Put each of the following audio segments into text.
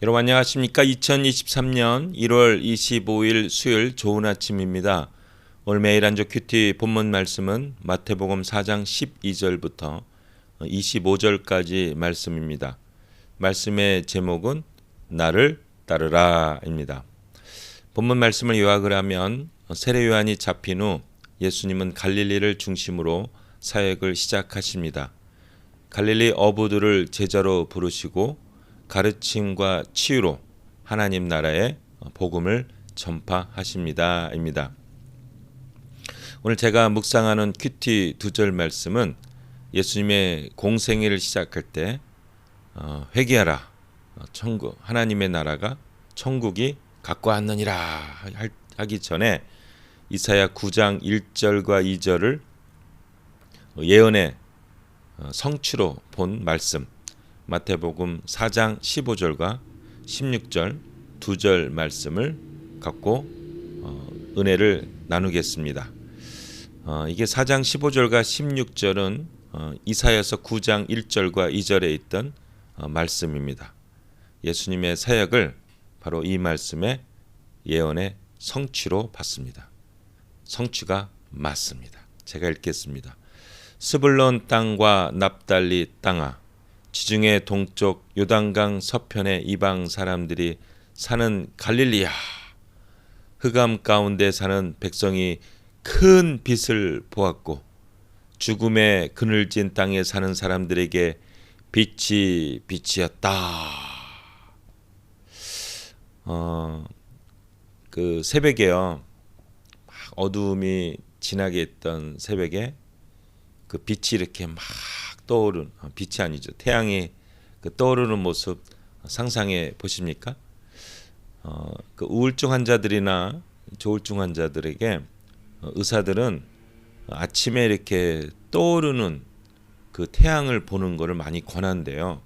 여러분 안녕하십니까? 2023년 1월 25일 수요일 좋은 아침입니다. 오늘 매일 한주 큐티 본문 말씀은 마태복음 4장 12절부터 25절까지 말씀입니다. 말씀의 제목은 나를 따르라입니다. 본문 말씀을 요약을 하면 세례 요한이 잡힌 후 예수님은 갈릴리를 중심으로 사역을 시작하십니다. 갈릴리 어부들을 제자로 부르시고 가르침과 치유로 하나님 나라의 복음을 전파하십니다입니다. 오늘 제가 묵상하는 큐티 2절 말씀은 예수님의 공생애를 시작할 때 회개하라, 천국 하나님의 나라가 천국이 갖고 왔느니라 하기 전에 이사야 9장 1절과 2절을 예언의 성취로 본 말씀, 마태복음 4장 15절과 16절 2절 말씀을 갖고 은혜를 나누겠습니다. 이게 4장 15절과 16절은 이사야서 9장 1절과 2절에 있던 말씀입니다. 예수님의 사역을 바로 이 말씀의 예언의 성취로 봤습니다. 성취가 맞습니다. 제가 읽겠습니다. 스불론 땅과 납달리 땅아, 지중해 동쪽 요단강 서편의 이방 사람들이 사는 갈릴리야, 흑암 가운데 사는 백성이 큰 빛을 보았고 죽음의 그늘진 땅에 사는 사람들에게 빛이 빛이었다. 그 새벽에요, 막 어두움이 진하게 있던 새벽에 그 빛이 이렇게 막 떠오르는, 빛이 아니죠, 태양이 그 떠오르는 모습 상상해 보십니까? 그 우울증 환자들이나 조울증 환자들에게 의사들은 아침에 이렇게 떠오르는 그 태양을 보는 것을 많이 권한대요.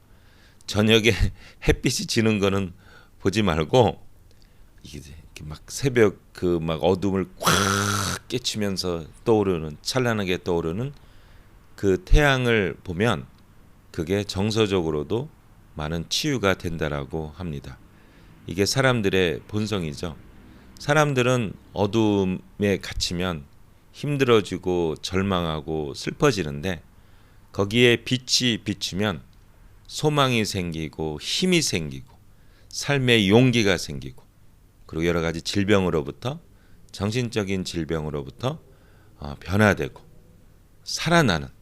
저녁에 햇빛이 지는 거는 보지 말고 이게 막 새벽 그 막 어둠을 꽉 깨치면서 떠오르는, 찬란하게 떠오르는 그 태양을 보면 그게 정서적으로도 많은 치유가 된다라고 합니다. 이게 사람들의 본성이죠. 사람들은 어둠에 갇히면 힘들어지고 절망하고 슬퍼지는데 거기에 빛이 비추면 소망이 생기고 힘이 생기고 삶의 용기가 생기고 그리고 여러 가지 질병으로부터, 정신적인 질병으로부터 변화되고 살아나는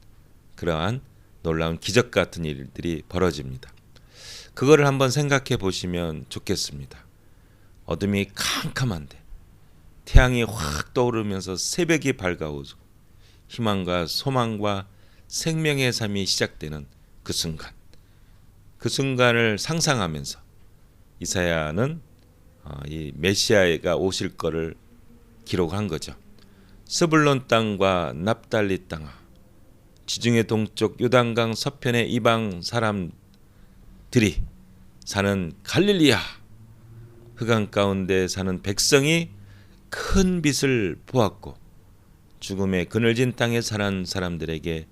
그러한 놀라운 기적 같은 일들이 벌어집니다. 그거를 한번 생각해 보시면 좋겠습니다. 어둠이 캄캄한데 태양이 확 떠오르면서 새벽이 밝아오고 희망과 소망과 생명의 삶이 시작되는 그 순간, 그 순간을 상상하면서 이사야는 이 메시아가 오실 거를 기록한 거죠. 스불론 땅과 납달리 땅아, 지중해 동쪽 요단강 서편의 이방 사람들이 사는 갈릴리야, 흑암 가운데 사는 백성이 큰 빛을 보았고 죽음의 그늘진 땅에 사는 사람들에게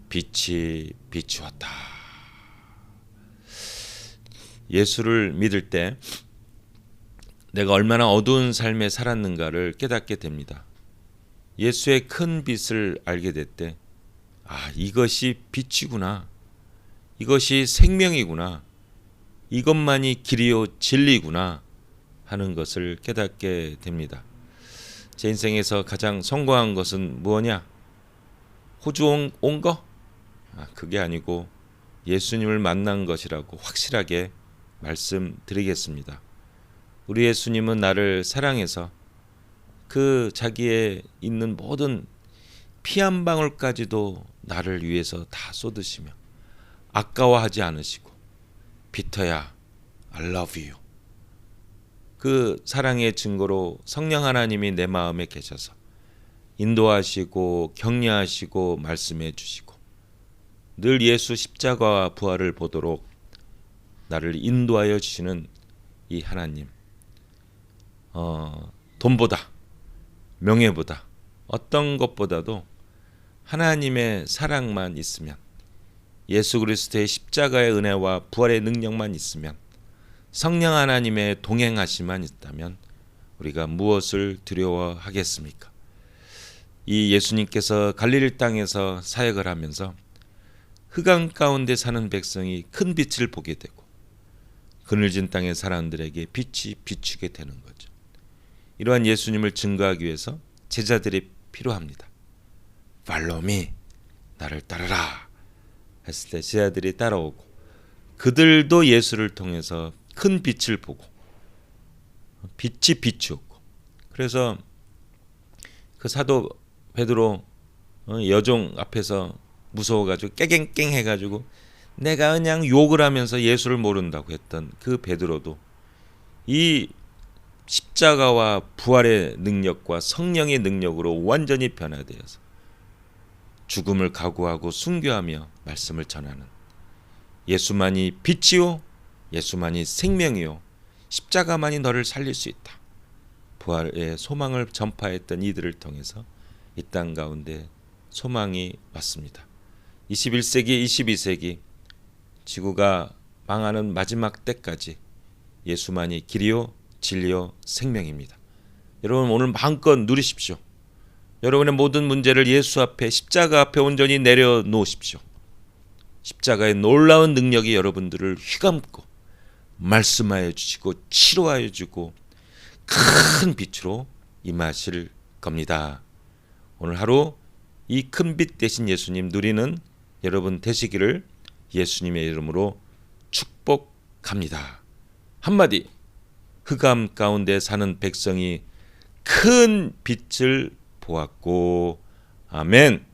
빛이 비추었다. 예수를 믿을 때 내가 얼마나 어두운 삶에 살았는가를 깨닫게 됩니다. 예수의 큰 빛을 알게 될 때, 이것이 빛이구나, 이것이 생명이구나, 이것만이 길이요 진리구나 하는 것을 깨닫게 됩니다. 제 인생에서 가장 성공한 것은 무엇냐? 호주 온 거? 그게 아니고 예수님을 만난 것이라고 확실하게 말씀드리겠습니다. 우리 예수님은 나를 사랑해서 그 자기의 있는 모든 피 한 방울까지도 나를 위해서 다 쏟으시며 아까워하지 않으시고, 피터야 I love you, 그 사랑의 증거로 성령 하나님이 내 마음에 계셔서 인도하시고 격려하시고 말씀해 주시고 늘 예수 십자가와 부활을 보도록 나를 인도하여 주시는 이 하나님, 돈보다 명예보다 어떤 것보다도 하나님의 사랑만 있으면, 예수 그리스도의 십자가의 은혜와 부활의 능력만 있으면 성령 하나님의 동행하심만 있다면 우리가 무엇을 두려워하겠습니까? 이 예수님께서 갈릴리 땅에서 사역을 하면서 흑암 가운데 사는 백성이 큰 빛을 보게 되고 그늘진 땅의 사람들에게 빛이 비추게 되는 거죠. 이러한 예수님을 증거하기 위해서 제자들이 필요합니다. Follow me, 나를 따르라 했을 때 제자들이 따라오고 그들도 예수를 통해서 큰 빛을 보고 빛이 비추었고, 그래서 그 사도 베드로 여종 앞에서 무서워가지고 깨갱깽 해가지고 내가 그냥 욕을 하면서 예수를 모른다고 했던 그 베드로도 이 십자가와 부활의 능력과 성령의 능력으로 완전히 변화되어서 죽음을 각오하고 순교하며 말씀을 전하는, 예수만이 빛이요 예수만이 생명이요 십자가만이 너를 살릴 수 있다, 부활의 소망을 전파했던 이들을 통해서 이 땅 가운데 소망이 왔습니다. 21세기 22세기 지구가 망하는 마지막 때까지 예수만이 길이요 진리요 생명입니다. 여러분 오늘 마음껏 누리십시오. 여러분의 모든 문제를 예수 앞에, 십자가 앞에 온전히 내려놓으십시오. 십자가의 놀라운 능력이 여러분들을 휘감고 말씀하여 주시고 치료하여 주고 큰 빛으로 임하실 겁니다. 오늘 하루 이 큰 빛 대신 예수님 누리는 여러분 되시기를 예수님의 이름으로 축복합니다. 한마디, 흑암 가운데 사는 백성이 큰 빛을 보았고, 아멘.